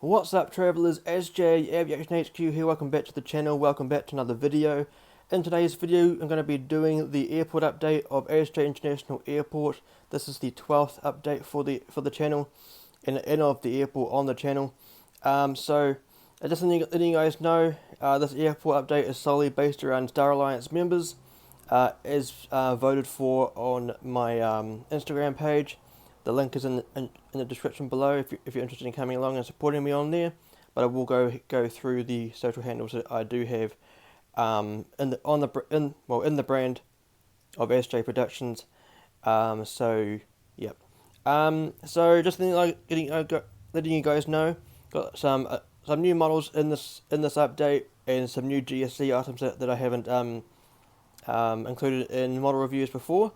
What's up, travellers? ASJE Aviation HQ here. Welcome back to the channel. Welcome back to another video. In today's video, I'm going to be doing the airport update of ASJE International Airport. This is the 12th update for the channel and of the airport on the channel. Just letting you guys know, this airport update is solely based around Star Alliance members, as voted for on my Instagram page. The link is in the description below if you're interested in coming along and supporting me on there. But I will go through the social handles that I do have in the brand of ASJE Productions. So just letting you guys know, got some new models in this update and some new GSC items that I haven't included in model reviews before.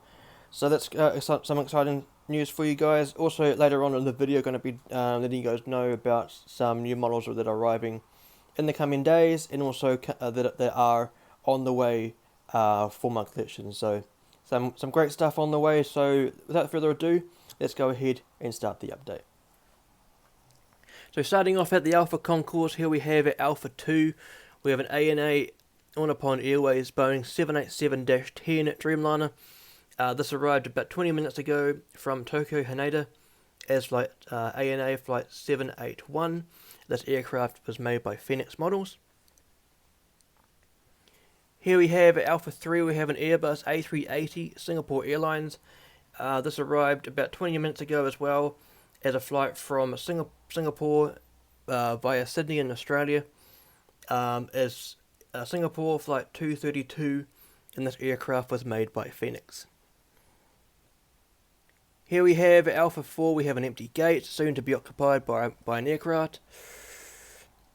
So that's some exciting news for you guys. Also, later on in the video, going to be letting you guys know about some new models that are arriving in the coming days, and also that are on the way for my collection. So some great stuff on the way. So without further ado, let's go ahead and start the update. So starting off at the Alpha Concourse, here we have at Alpha 2, we have an ANA on upon Airways Boeing 787-10 Dreamliner. This arrived about 20 minutes ago from Tokyo Haneda as flight ANA flight 781. This aircraft was made by Phoenix Models. Here we have at Alpha 3, we have an Airbus A380 Singapore Airlines. This arrived about 20 minutes ago as well as a flight from Singapore via Sydney in Australia as Singapore flight 232, and this aircraft was made by Phoenix. Here we have at Alpha 4, we have an empty gate, soon to be occupied by an aircraft.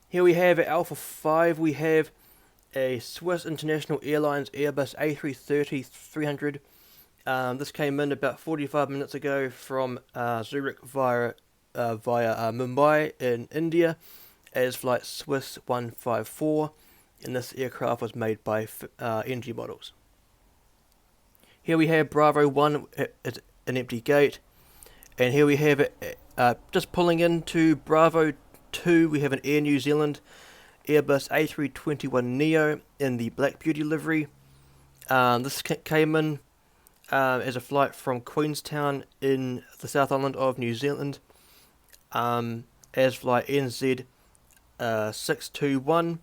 Here we have at Alpha 5, we have a Swiss International Airlines Airbus A330-300. This came in about 45 minutes ago from Zurich via Mumbai in India as flight Swiss 154, and this aircraft was made by NG Models. Here we have Bravo 1 at an empty gate, and here we have it just pulling into Bravo 2. We have an Air New Zealand Airbus A321neo in the Black Beauty livery. This came in as a flight from Queenstown in the South Island of New Zealand as flight NZ621,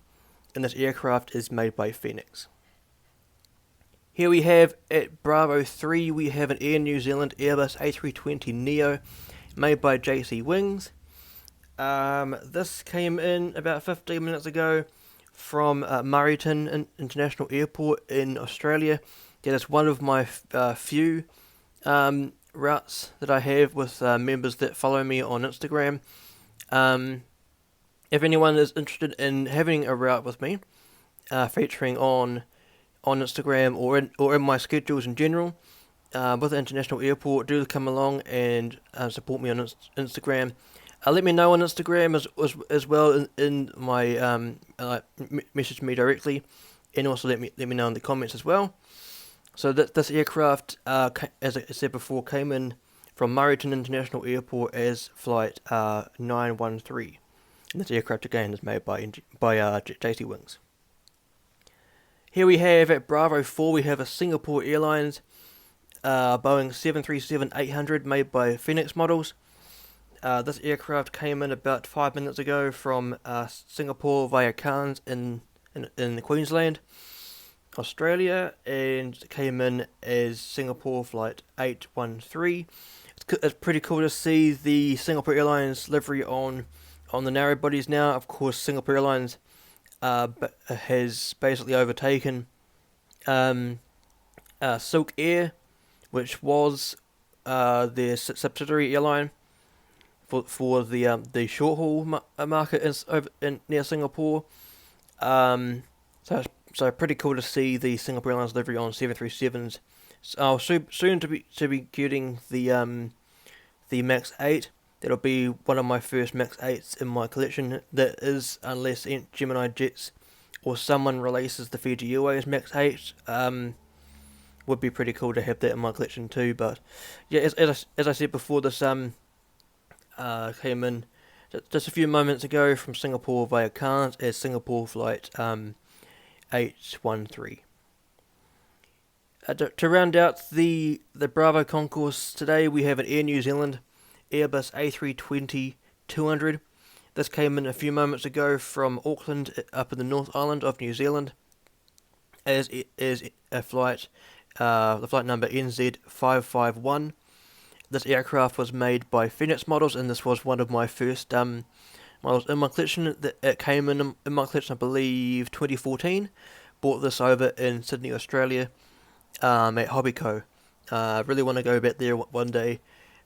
and this aircraft is made by Phoenix. Here we have at Bravo 3, we have an Air New Zealand Airbus A320neo made by JC Wings. This came in about 15 minutes ago from Murrayton International Airport in Australia. That is one of my few routes that I have with members that follow me on Instagram. If anyone is interested in having a route with me, featuring on Instagram or in my schedules in general, with the International Airport, do come along and support me on Instagram. Let me know on Instagram as well in my message me directly, and also let me know in the comments as well. So this aircraft, as I said before, came in from Murrayton International Airport as flight 913, and this aircraft again is made by JC Wings. Here we have at Bravo 4, we have a Singapore Airlines Boeing 737-800 made by Phoenix Models. This aircraft came in about 5 minutes ago from Singapore via Cairns in Queensland, Australia, and came in as Singapore flight 813. It's pretty cool to see the Singapore Airlines livery on the narrow bodies now. Of course, Singapore Airlines has basically overtaken Silk Air, which was their subsidiary airline for the short haul market near Singapore. So pretty cool to see the Singapore Airlines livery on 737s. Soon to be getting the Max 8. That'll be one of my first Max 8s in my collection. That is, unless Gemini Jets or someone releases the Fiji Airways Max 8. Would be pretty cool to have that in my collection too. But yeah, as I said before, this came in just a few moments ago from Singapore via Cairns as Singapore flight 813. To round out the Bravo concourse today, we have an Air New Zealand Airbus A320-200. This came in a few moments ago from Auckland up in the North Island of New Zealand as a flight, the flight number NZ551. This aircraft was made by Phoenix Models, and this was one of my first models in my collection. It came in my collection, I believe, 2014. Bought this over in Sydney, Australia, at Hobbyco. Really want to go back there one day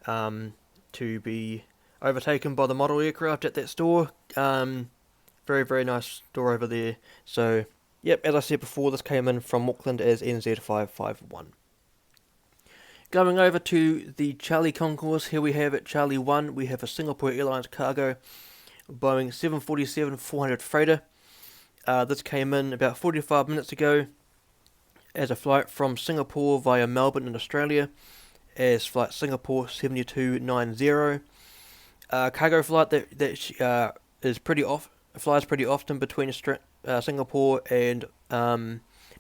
to be overtaken by the model aircraft at that store. Very, very nice store over there. So, yep, as I said before, this came in from Auckland as NZ551. Going over to the Charlie concourse, here we have at Charlie 1, we have a Singapore Airlines cargo Boeing 747-400 freighter. This came in about 45 minutes ago as a flight from Singapore via Melbourne in Australia as flight Singapore 7290. Cargo flight that flies pretty often between Singapore and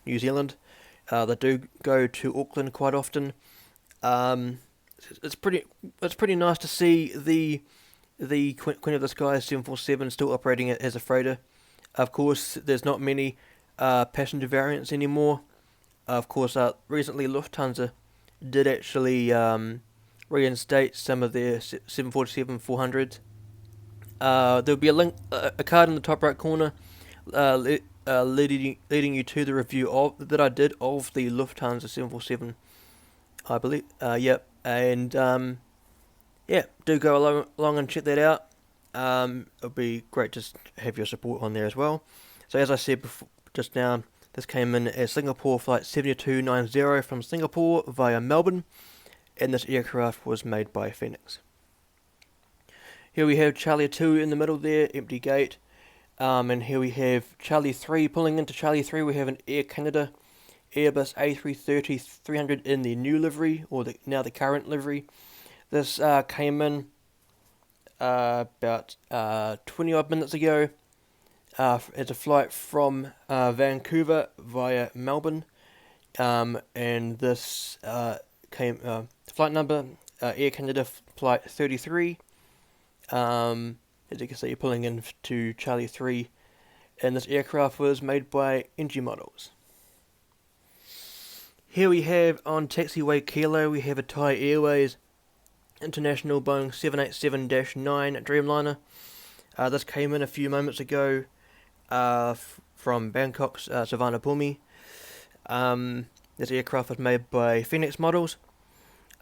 New Zealand. They do go to Auckland quite often. It's pretty nice to see the Queen of the Sky 747 still operating as a freighter. Of course, there's not many passenger variants anymore. Of course, recently Lufthansa did actually reinstate some of their 747-400s. There'll be a card in the top right corner leading you to the review that I did of the Lufthansa 747. I believe, yep, and do go along and check that out. It'll be great to have your support on there as well. So as I said before, just now, this came in as Singapore flight 7290 from Singapore via Melbourne, and this aircraft was made by Phoenix. Here we have Charlie 2 in the middle there, empty gate, and here we have Charlie 3. Pulling into Charlie 3, we have an Air Canada Airbus A330-300 in the new livery, or now the current livery. This came in about 20 odd minutes ago as a flight from Vancouver via Melbourne, and this flight number Air Canada flight 33. As you can see, you're pulling in to Charlie 3, and this aircraft was made by NG Models. Here we have on taxiway Kilo, we have a Thai Airways International Boeing 787-9 Dreamliner. This came in a few moments ago from Bangkok's Suvarnabhumi. This aircraft was made by Phoenix Models.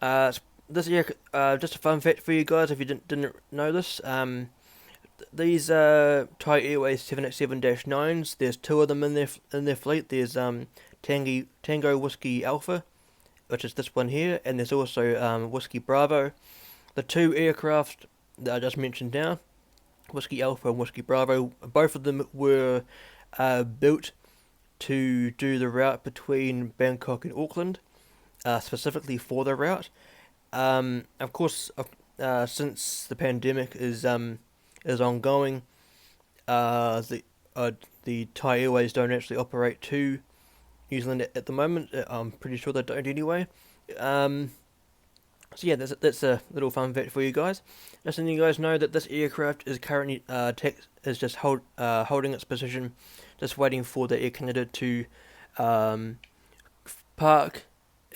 Just a fun fact for you guys if you didn't know this. These Thai Airways 787-9s, there's two of them in their fleet. There's Tango Whiskey Alpha, which is this one here, and there's also Whiskey Bravo. The two aircraft that I just mentioned now, Whiskey Alpha and Whiskey Bravo, both of them were built to do the route between Bangkok and Auckland, specifically for the route. Of course, since the pandemic is ongoing, the Thai Airways don't actually operate to New Zealand at the moment. I'm pretty sure they don't anyway. So yeah, that's a little fun fact for you guys. Just letting you guys know that this aircraft is currently holding its position, just waiting for the Air Canada to park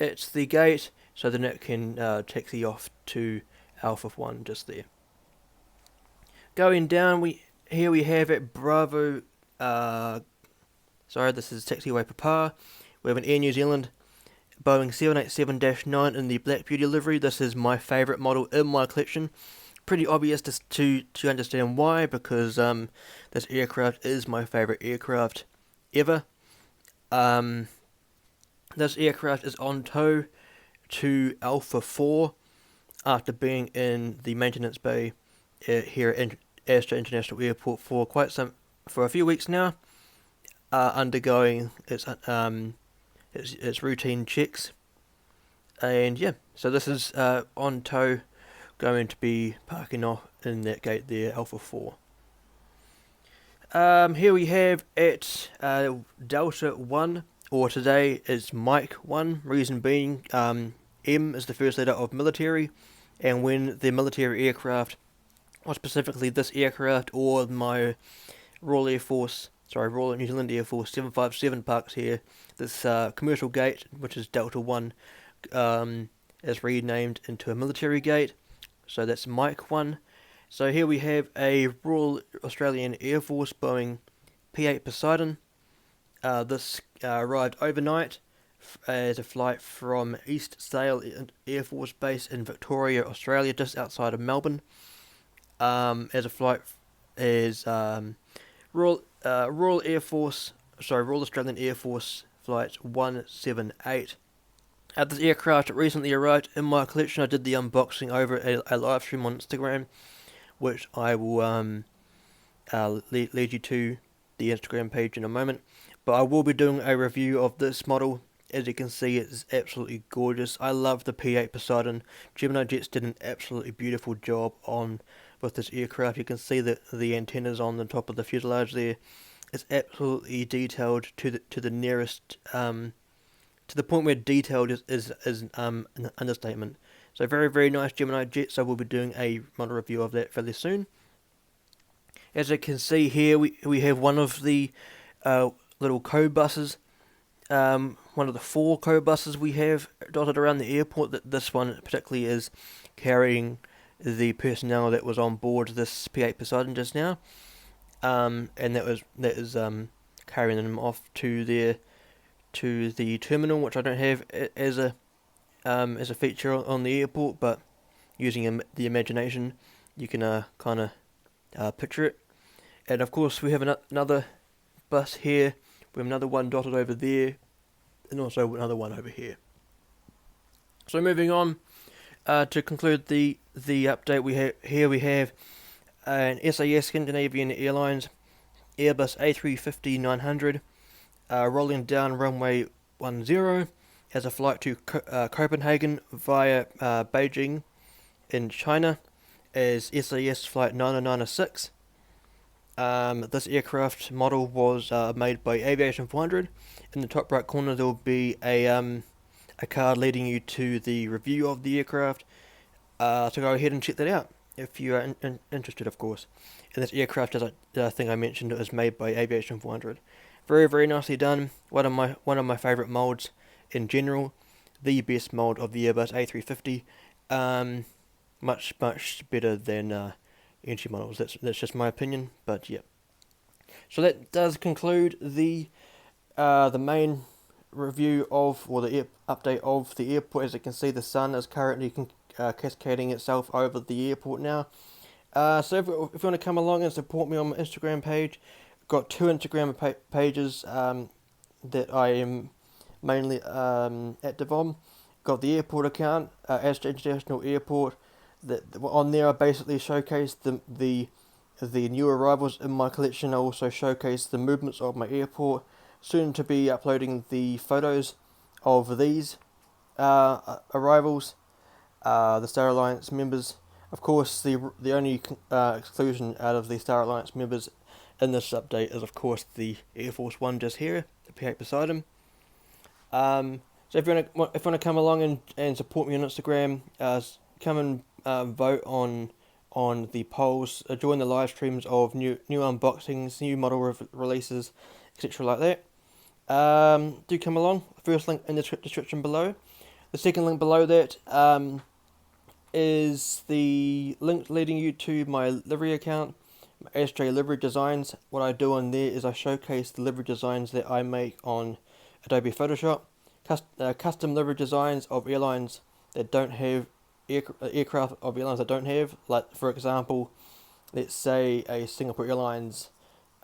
at the gate, so then it can taxi off to Alpha 1 just there. Going down, here we have at Bravo. This is taxiway Papa. We have an Air New Zealand Boeing 787-9 in the Black Beauty livery. This is my favourite model in my collection. Pretty obvious to understand why, because this aircraft is my favourite aircraft ever. This aircraft is on tow to Alpha 4 after being in the maintenance bay here at ASJE International Airport for a few weeks now, undergoing its routine checks. And yeah, so this is on tow going to be parking off in that gate there, Alpha 4. Here we have at Delta 1, or today is Mike 1, reason being M is the first letter of military, and when the military aircraft, or specifically this aircraft or my Royal New Zealand Air Force 757 parks here, this commercial gate, which is Delta 1, is renamed into a military gate, so that's Mike 1. So here we have a Royal Australian Air Force Boeing P-8 Poseidon. This arrived overnight as a flight from ASJEIAL Air Force Base in Victoria, Australia, just outside of Melbourne. As a flight as Royal Australian Air Force Flight 178. This aircraft recently arrived in my collection. I did the unboxing over a live stream on Instagram, which I will lead you to the Instagram page in a moment. But I will be doing a review of this model. As you can see, it's absolutely gorgeous. I love the P-8 Poseidon. Gemini Jets did an absolutely beautiful job with this aircraft. You can see the antennas on the top of the fuselage there. It's absolutely detailed to the nearest, to the point where detailed is an understatement. So very, very nice Gemini Jets. I will be doing a model review of that fairly soon. As you can see here, we have one of the little co-buses, one of the 4 co-buses we have dotted around the airport. That this one particularly is carrying the personnel that was on board this P-8 Poseidon just now, and that is carrying them off to the terminal, which I don't have as a feature on the airport, but using the imagination, you can kind of picture it. And of course, we have another bus here. We have another one dotted over there, and also another one over here. So moving on to conclude the update, we have an SAS Scandinavian Airlines Airbus A350-900 rolling down runway 10 as a flight to Copenhagen via Beijing in China as SAS Flight 906. This aircraft model was made by Aviation 400. In the top right corner there will be a card leading you to the review of the aircraft, so go ahead and check that out if you are interested, of course. And this aircraft, as I think I mentioned, is made by Aviation 400. Very, very nicely done. One of my favourite molds in general. The best mold of the Airbus A350. Much better than NG models. That's just my opinion, but yeah. So that does conclude the main review of, or the update of the airport. As you can see, the sun is currently cascading itself over the airport now. So if you want to come along and support me on my Instagram page, I've got 2 Instagram pages that I am mainly active on. Got the airport account, ASJE International Airport. On there I basically showcase the new arrivals in my collection. I also showcase the movements of my airport. Soon to be uploading the photos of these arrivals, the Star Alliance members. Of course, the only exclusion out of the Star Alliance members in this update is, of course, the Air Force One just here, the P-8 Poseidon. So if you want to come along and support me on Instagram, come and vote on the polls, join the live streams of new unboxings, new model releases, etc. like that. Do come along. First link in the description below. The second link below that is the link leading you to my livery account, my ASJE livery designs. What I do on there is I showcase the livery designs that I make on Adobe Photoshop, custom livery designs of airlines that don't have aircraft of airlines that don't have, like for example, let's say a Singapore Airlines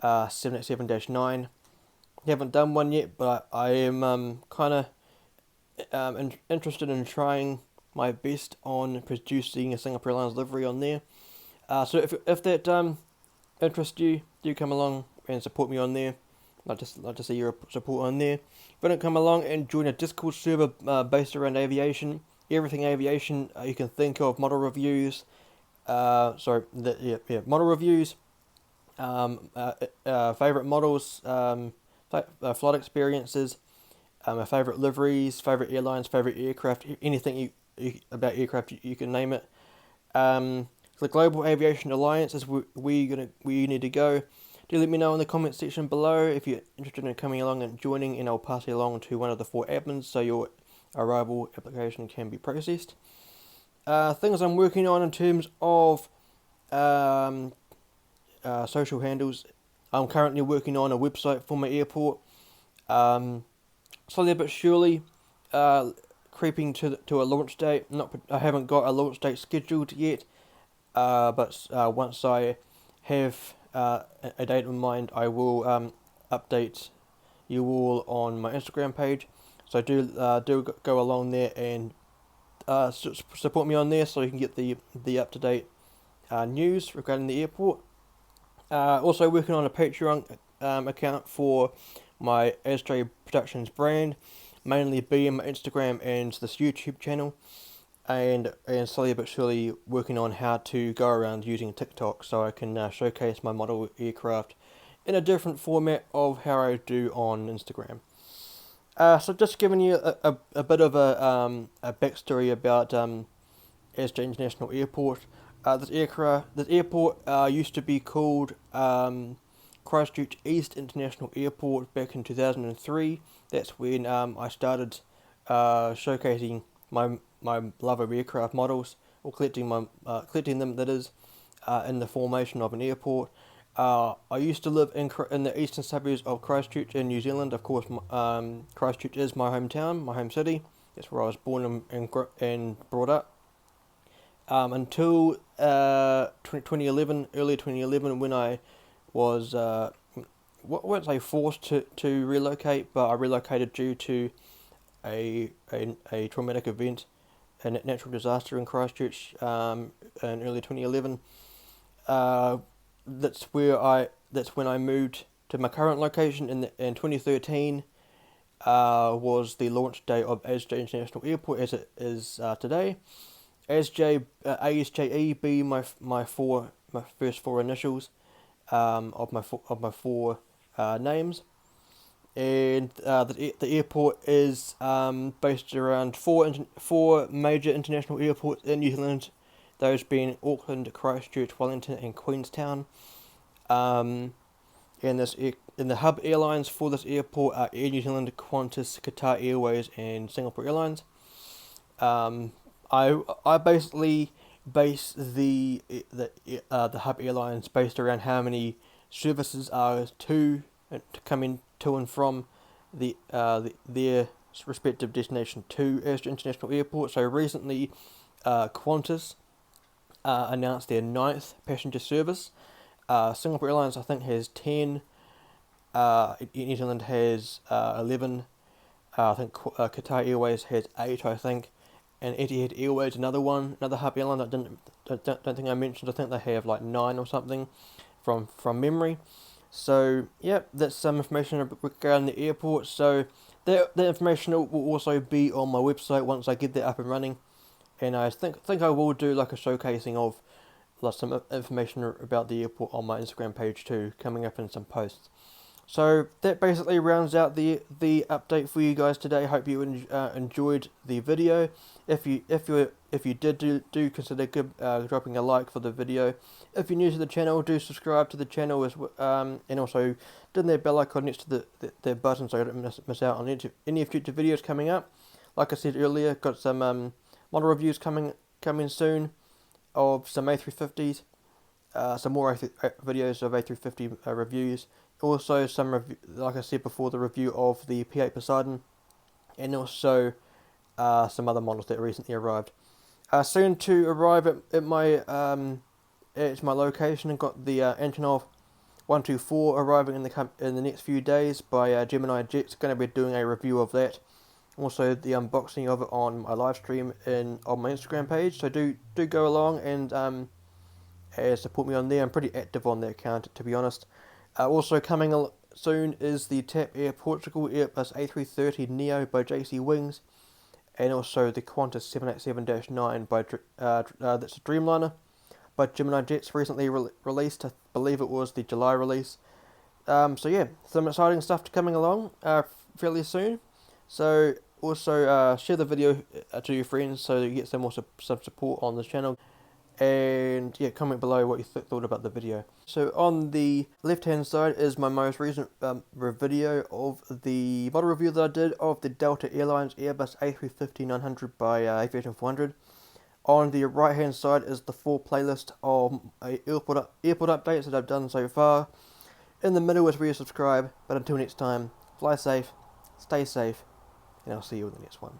787-9. Haven't done one yet, but I am kind of interested in trying my best on producing a Singapore Airlines livery on there. So if that interests you, do come along and support me on there. Like to see your support on there. If you don't come along and join a Discord server based around aviation, everything aviation you can think of, model reviews, model reviews, favourite models, flight experiences, my favourite liveries, favourite airlines, favourite aircraft, anything about aircraft you can name it. The Global Aviation Alliance is where you need to go. Do let me know in the comments section below if you're interested in coming along and joining, and I'll pass you along to one of the 4 admins so your arrival application can be processed. Things I'm working on in terms of social handles. I'm currently working on a website for my airport. Slowly but surely, creeping to a launch date. I haven't got a launch date scheduled yet, but once I have a date in mind, I will update you all on my Instagram page. So do go along there and support me on there, so you can get the up to date news regarding the airport. Also working on a Patreon account for my ASJE Productions brand, mainly being my Instagram and this YouTube channel, and slowly but surely working on how to go around using TikTok so I can showcase my model aircraft in a different format of how I do on Instagram. So just giving you a bit of a backstory about ASJE International Airport. This airport used to be called Christchurch East International Airport back in 2003. That's when I started showcasing my love of aircraft models, or collecting them, that is, in the formation of an airport. I used to live in the eastern suburbs of Christchurch in New Zealand. Of course, Christchurch is my hometown, my home city. That's where I was born and brought up. Until 2011, early 2011, when I was, I won't say forced to relocate, but I relocated due to a traumatic event, a natural disaster in Christchurch in early 2011. That's when I moved to my current location in 2013. Was the launch day of ASJE International Airport as it is today. ASJE being my first 4 initials of my 4 names, and the airport is based around 4 major international airports in New Zealand, those being Auckland, Christchurch, Wellington, and Queenstown. And the hub airlines for this airport are Air New Zealand, Qantas, Qatar Airways, and Singapore Airlines. I basically base the hub airlines based around how many services are coming to and from their respective destination to ASJE International Airport. So recently, Qantas announced their 9th passenger service. Singapore Airlines, I think, has 10. New Zealand has 11. I think Qatar Airways has 8, I think. And Etihad Airways, another hub airline I don't think I mentioned. I think they have like 9 or something from memory. So yeah, that's some information regarding the airport. So that information will also be on my website once I get that up and running. And I think I will do like a showcasing of like some information about the airport on my Instagram page too, coming up in some posts. So that basically rounds out the update for you guys today. Hope you enjoyed the video. If you did do consider dropping a like for the video. If you're new to the channel, do subscribe to the channel and also turn that bell icon next to the button so you don't miss out on any future videos coming up. Like I said earlier, got some model reviews coming soon of some A350s. Some more videos of A350 reviews. Also, like I said before, the review of the P8 Poseidon, and also some other models that recently arrived. Soon to arrive at my location, and got the Antonov 124 arriving in the next few days by Gemini Jets. Going to be doing a review of that. Also, the unboxing of it on my live stream on my Instagram page. So do go along and support me on there. I'm pretty active on that account, to be honest. Also coming soon is the TAP Air Portugal Airbus A330 Neo by JC Wings. and also the Qantas 787-9 by that's a Dreamliner by Gemini Jets, recently released. I believe it was the July release. So yeah, some exciting stuff coming along fairly soon. So also share the video to your friends so you get some more some support on the channel. And yeah, comment below what you thought about the video. So on the left hand side is my most recent video of the model review that I did of the Delta Airlines Airbus A350-900 by Aviation 400. On the right hand side is the full playlist of airport updates that I've done so far. In the middle is where you subscribe, but until next time, fly safe, stay safe, and I'll see you in the next one.